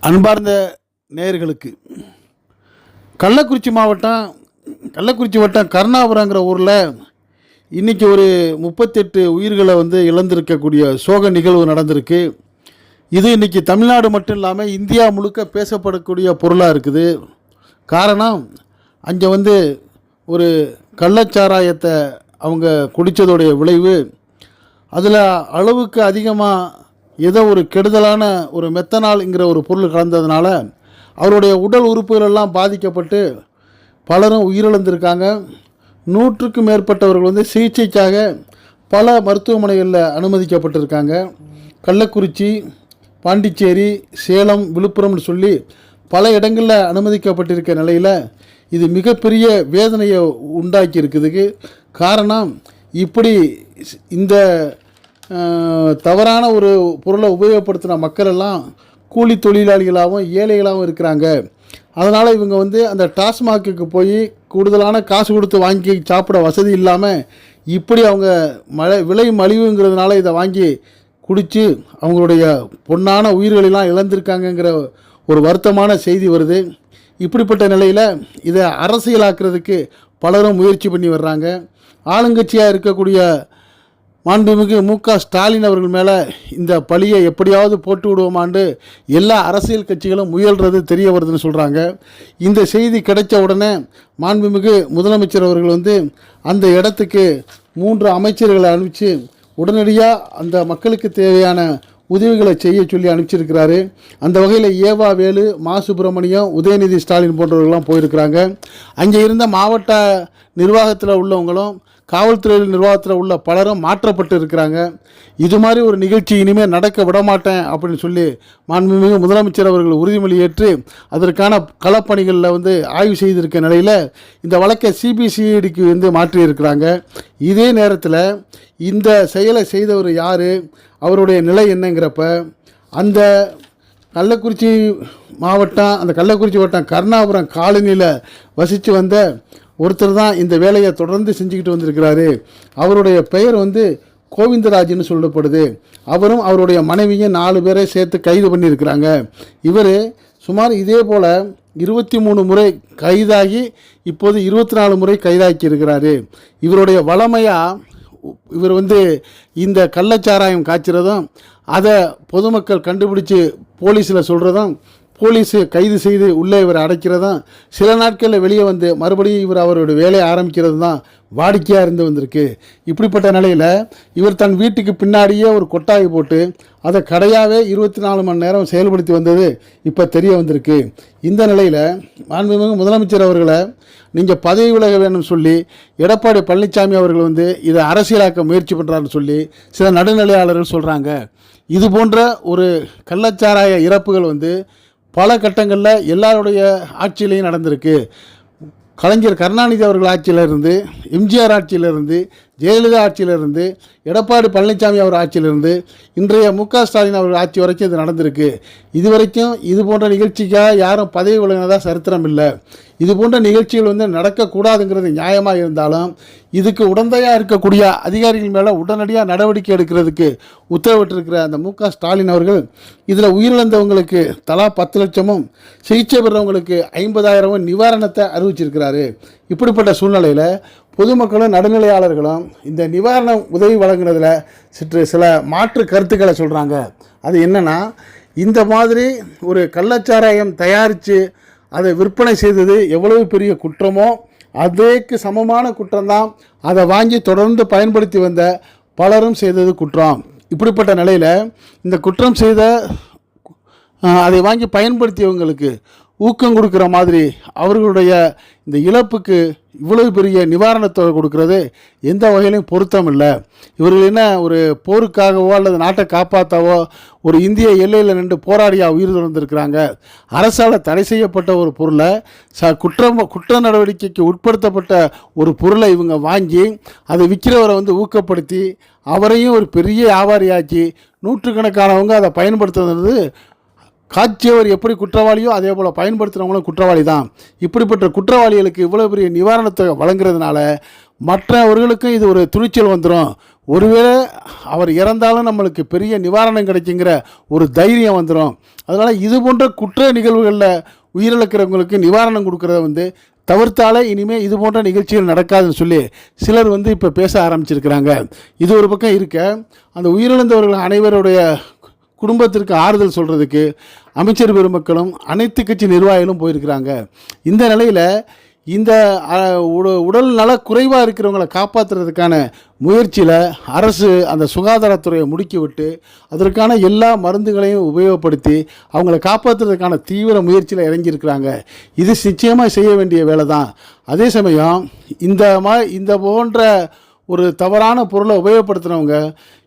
அன்பார்ந்த நேயர்களுக்கு கள்ளக்குறிச்சி வட்டம் கருணாபுரங்கிற ஊரில் இன்றைக்கி ஒரு 38 உயிர்களை இழந்திருக்கக்கூடிய சோக நிகழ்வு நடந்திருக்கு. இது இன்றைக்கி தமிழ்நாடு மட்டும் இல்லாமல் இந்தியா முழுக்க பேசப்படக்கூடிய பொருளாக இருக்குது. காரணம், அங்கே ஒரு கள்ளச்சாராயத்தை அவங்க குடித்ததோடைய விளைவு, அதில் அளவுக்கு அதிகமாக ஏதோ ஒரு கெடுதலான ஒரு மெத்தனால்ங்கிற ஒரு பொருள் கலந்ததுனால அவருடைய உடல் உறுப்புகள் எல்லாம் பாதிக்கப்பட்டு பலரும் உயிரிழந்திருக்காங்க. 100க்கும் மேற்பட்டவர்கள் சிகிச்சைக்காக பல மருத்துவமனைகளில் அனுமதிக்கப்பட்டிருக்காங்க. கள்ளக்குறிச்சி, பாண்டிச்சேரி, சேலம், விழுப்புரம்னு சொல்லி பல இடங்களில் அனுமதிக்கப்பட்டிருக்க நிலையில் இது மிகப்பெரிய வேதனையை உண்டாக்கி இருக்குதுக்கு காரணம், இப்படி இந்த தவறான ஒரு பொருளை உபயோகப்படுத்தின மக்களெல்லாம் கூலி தொழிலாளிகளாகவும் ஏழைகளாகவும் இருக்கிறாங்க. அதனால் இவங்க அந்த டாஸ்மாக்கு போய் கூடுதலான காசு கொடுத்து வாங்கி சாப்பிட வசதி இல்லாமல் இப்படி அவங்க விலை மலிவுங்கிறதுனால இதை வாங்கி குடித்து அவங்களுடைய பொன்னான உயிர்களெல்லாம் இழந்திருக்காங்கங்கிற ஒரு வருத்தமான செய்தி வருது. இப்படிப்பட்ட நிலையில் இதை அரசியலாக்குறதுக்கு பலரும் முயற்சி பண்ணி வர்றாங்க. ஆளுங்கட்சியாக இருக்கக்கூடிய மாண்புமிகு மு.க. ஸ்டாலின் அவர்கள் மேலே இந்த பழியை எப்படியாவது போட்டு விடுவோமாண்டு எல்லா அரசியல் கட்சிகளும் முயல்றது தெரிய வருதுன்னு சொல்கிறாங்க. இந்த செய்தி கிடைச்ச உடனே மாண்புமிகு முதலமைச்சர் அவர்கள் அந்த இடத்துக்கு 3 அமைச்சர்களை அனுப்பிச்சு உடனடியாக அந்த மக்களுக்கு தேவையான உதவிகளை செய்ய சொல்லி அனுப்பிச்சிருக்கிறாரு. அந்த வகையில் ஏவா வேலு, மா சுப்பிரமணியம், உதயநிதி ஸ்டாலின் போன்றவர்கள்லாம் போயிருக்கிறாங்க. அங்கே இருந்த மாவட்ட நிர்வாகத்தில் உள்ளவங்களும் காவல்துறை நிர்வாகத்தில் உள்ள பலரும் மாற்றப்பட்டு இருக்கிறாங்க. இது மாதிரி ஒரு நிகழ்ச்சி இனிமேல் நடக்க விடமாட்டேன் அப்படின்னு சொல்லி மாண்புமிகு முதலமைச்சர் அவர்கள் உறுதிமொழி ஏற்று அதற்கான களப்பணிகளில் ஆய்வு செய்திருக்க நிலையில் இந்த வழக்கை சிபிசிஐடிக்கு மாற்றியிருக்கிறாங்க. இதே நேரத்தில் இந்த செயலை செய்தவர் யார், அவருடைய நிலை என்னங்கிறப்ப அந்த கள்ளக்குறிச்சி வட்டம் கருணாபுரம் காலனியில் வசித்து வந்த ஒருத்தர் தான் இந்த வேலையை தொடர்ந்து செஞ்சுக்கிட்டு வந்திருக்கிறாரு. அவருடைய பெயர் கோவிந்தராஜ்னு சொல்லப்படுது. அவரும் அவருடைய மனைவியும் 4 பேரை சேர்த்து கைது பண்ணியிருக்கிறாங்க. இவர் சுமார் இதே போல் 23 முறை கைதாகி இப்போது 24 முறை கைதாக்கி இருக்கிறாரு. இவருடைய வளமையாக இவர் இந்த கள்ளச்சாராயம் காய்ச்சறதும் அதை பொதுமக்கள் கண்டுபிடிச்சி போலீஸில் சொல்கிறதும், போலீஸு கைது செய்து உள்ளே இவர் அடைக்கிறதும், சில நாட்களில் வெளியே மறுபடியும் இவர் அவருடைய வேலையை ஆரம்பிக்கிறது தான் வாடிக்கையாக வந்திருக்கு. இப்படிப்பட்ட நிலையில் இவர் தன் வீட்டுக்கு பின்னாடியே ஒரு கொட்டாய் போட்டு அதை கடையாகவே 24 மணி நேரம் செயல்படுத்தி வந்தது இப்போ தெரிய வந்திருக்கு. இந்த நிலையில் மாண்புமிகு முதலமைச்சர் அவர்களை நீங்கள் பதவி விலக வேணும்னு சொல்லி எடப்பாடி பழனிசாமி அவர்கள் இதை அரசியலாக்க முயற்சி பண்ணுறாருன்னு சொல்லி சில நடுநிலையாளர்கள் சொல்கிறாங்க. இது போன்ற ஒரு கள்ளச்சாராய இறப்புகள் பல கட்டங்களில் எல்லாருடைய ஆட்சியிலையும் நடந்திருக்கு. கலைஞர் கருணாநிதி அவர்கள் ஆட்சியிலிருந்து, எம்ஜிஆர் ஆட்சியிலிருந்து, ஜெயலலிதா ஆட்சியிலிருந்து, எடப்பாடி பழனிசாமி அவர் ஆட்சியிலிருந்து, இன்றைய மு.க. ஸ்டாலின் அவர்கள் ஆட்சி வரைக்கும் இது நடந்திருக்கு. இதுவரைக்கும் இது போன்ற நிகழ்ச்சிக்காக யாரும் பதவி விலகினதாக சரித்திரம் இல்லை. இது போன்ற நிகழ்ச்சிகள் நடக்கக்கூடாதுங்கிறது நியாயமாக இருந்தாலும் இதுக்கு உடந்தையாக இருக்கக்கூடிய அதிகாரிகள் மேலே உடனடியாக நடவடிக்கை எடுக்கிறதுக்கு உத்தரவிட்டிருக்கிற அந்த மு.க. ஸ்டாலின் அவர்கள் இதில் உயிரிழந்தவங்களுக்கு தலா 10 லட்சமும் சிகிச்சை பெறவங்களுக்கு 50,000 நிவாரணத்தை அறிவிச்சிருக்கிறாரு. இப்படிப்பட்ட சூழ்நிலையில் பொதுமக்களும் நடுநிலையாளர்களும் இந்த நிவாரண உதவி வழங்குனதில் சில மாற்று கருத்துக்களை சொல்கிறாங்க. அது என்னென்னா, இந்த மாதிரி ஒரு கள்ளச்சாராயம் தயாரித்து அதை விற்பனை செய்தது எவ்வளவு பெரிய குற்றமோ அதற்கு சமமான குற்றம்தான் அதை வாங்கி தொடர்ந்து பயன்படுத்தி வந்த பலரும் செய்தது குற்றம். இப்படிப்பட்ட நிலையில் இந்த குற்றம் செய்த அதை வாங்கி பயன்படுத்தியவங்களுக்கு ஊக்கம் கொடுக்குற மாதிரி அவர்களுடைய இந்த இழப்புக்கு இவ்வளவு பெரிய நிவாரணத்தொகை கொடுக்கறது எந்த வகையிலையும் பொருத்தம் இல்லை. இவர்கள் என்ன ஒரு போருக்காகவோ அல்லது நாட்டை காப்பாற்றவோ ஒரு இந்திய எல்லையில் நின்று போராடியா உயிர் துறந்திருக்கிறாங்க. அரசால் தடை செய்யப்பட்ட ஒரு பொருளை குற்ற நடவடிக்கைக்கு உட்படுத்தப்பட்ட ஒரு பொருளை இவங்க வாங்கி அதை விற்கிறவரை ஊக்கப்படுத்தி அவரையும் ஒரு பெரிய வியாபாரியாக்கி நூற்றுக்கணக்கானவங்க அதை பயன்படுத்துறது. காட்சியவர் எப்படி குற்றவாளியோ அதே போல் பயன்படுத்துகிறவங்களும் குற்றவாளி தான். இப்படிப்பட்ட குற்றவாளிகளுக்கு இவ்வளோ பெரிய நிவாரணத்தை வழங்குறதுனால மற்றவர்களுக்கும் இது ஒரு துணிச்சல் வந்துடும். ஒருவேளை அவர் இறந்தாலும் நம்மளுக்கு பெரிய நிவாரணம் கிடைக்குங்கிற ஒரு தைரியம் வந்துடும். அதனால் இது போன்ற குற்ற நிகழ்வுகளில் உயிரிழக்கிறவங்களுக்கு நிவாரணம் கொடுக்குறத வந்து தவிர்த்தாலே இனிமேல் இது போன்ற நிகழ்ச்சிகள் நடக்காதுன்னு சொல்லி சிலர் வந்து இப்போ பேச ஆரம்பிச்சிருக்கிறாங்க. இது ஒரு பக்கம் இருக்க, அந்த உயிரிழந்தவர்கள் அனைவருடைய குடும்பத்திற்கு ஆறுதல் சொல்கிறதுக்கு அமைச்சர் பெருமக்களும் அனைத்து கட்சி நிர்வாகிகளும் போயிருக்கிறாங்க. இந்த நிலையில் இந்த உடல் நல குறைவாக இருக்கிறவங்களை காப்பாற்றுறதுக்கான முயற்சியில் அரசு அந்த சுகாதாரத்துறையை முடுக்கி விட்டு அதற்கான எல்லா மருந்துகளையும் உபயோகப்படுத்தி அவங்கள காப்பாற்றுறதுக்கான தீவிர முயற்சியில் இறங்கியிருக்கிறாங்க. இது நிச்சயமாக செய்ய வேண்டிய வேலை தான். அதே சமயம் இந்த போன்ற ஒரு தவறான பொருளை உபயோகப்படுத்துகிறவங்க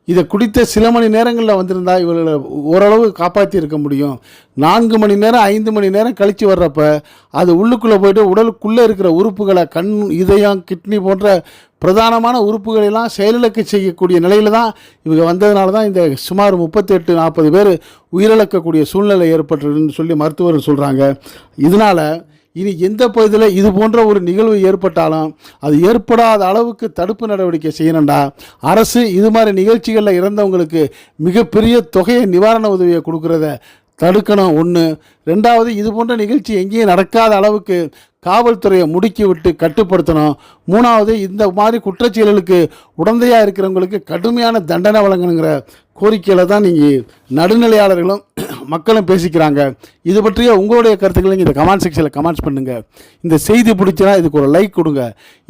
இதை குடித்த சில மணி நேரங்களில் வந்திருந்தால் இவர்களை ஓரளவு காப்பாற்றி இருக்க முடியும். 4 மணி நேரம் 5 மணி நேரம் கழித்து வர்றப்ப அது உள்ளுக்குள்ளே போய்ட்டு உடலுக்குள்ளே இருக்கிற உறுப்புகளை கண், இதயம், கிட்னி போன்ற பிரதானமான உறுப்புகளெல்லாம் செயலிழக்க செய்யக்கூடிய நிலையில் தான் இவங்க வந்ததுனால தான் இந்த சுமார் 38-40 பேர் உயிரிழக்கக்கூடிய சூழ்நிலை ஏற்பட்டுன்னு சொல்லி மருத்துவர்கள் சொல்கிறாங்க. இதனால் இனி எந்த பகுதியில் இது போன்ற ஒரு நிகழ்வு ஏற்பட்டாலும் அது ஏற்படாத அளவுக்கு தடுப்பு நடவடிக்கை செய்யணும்டா. அரசு இது மாதிரி நிகழ்ச்சிகளில் இறந்தவங்களுக்கு மிகப்பெரிய தொகையை நிவாரண உதவியை கொடுக்குறத தடுக்கணும். 1. 2வது, இது போன்ற நிகழ்ச்சி எங்கேயும் நடக்காத அளவுக்கு காவல்துறையை முடுக்கி விட்டு கட்டுப்படுத்தணும். 3வது, இந்த மாதிரி குற்றச்செயல்களுக்கு உடந்தையாக இருக்கிறவங்களுக்கு கடுமையான தண்டனை வழங்கணுங்கிற கோரிக்கையில் தான் நீங்கள் நடுநிலையாளர்களும் மக்களும் பேசிக்கிறாங்க. இது பற்றிய உங்களுடைய கருத்துக்களை இந்த கமெண்ட் செக்ஷனில் கமெண்ட்ஸ் பண்ணுங்கள். இந்த செய்தி பிடிச்சினா இதுக்கு ஒரு லைக் கொடுங்க.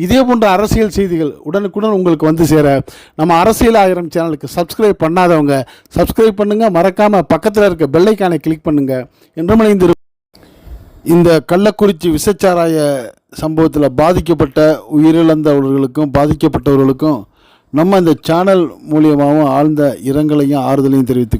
இதே போன்ற அரசியல் செய்திகள் உடனுக்குடன் உங்களுக்கு வந்து சேர நம்ம அரசியல் 1000 சேனலுக்கு சப்ஸ்கிரைப் பண்ணாதவங்க சப்ஸ்கிரைப் பண்ணுங்கள். மறக்காமல் பக்கத்தில் இருக்க பெல்லைக்கானை கிளிக் பண்ணுங்கள். என்றும் இந்த கள்ளக்குறிச்சி விஷச்சாராய சம்பவத்தில் பாதிக்கப்பட்ட உயிரிழந்தவர்களுக்கும் பாதிக்கப்பட்டவர்களுக்கும் நம்ம இந்த சேனல் மூலியமாகவும் ஆழ்ந்த இரங்கலையும் ஆறுதலையும் தெரிவித்துக்கிறோம்.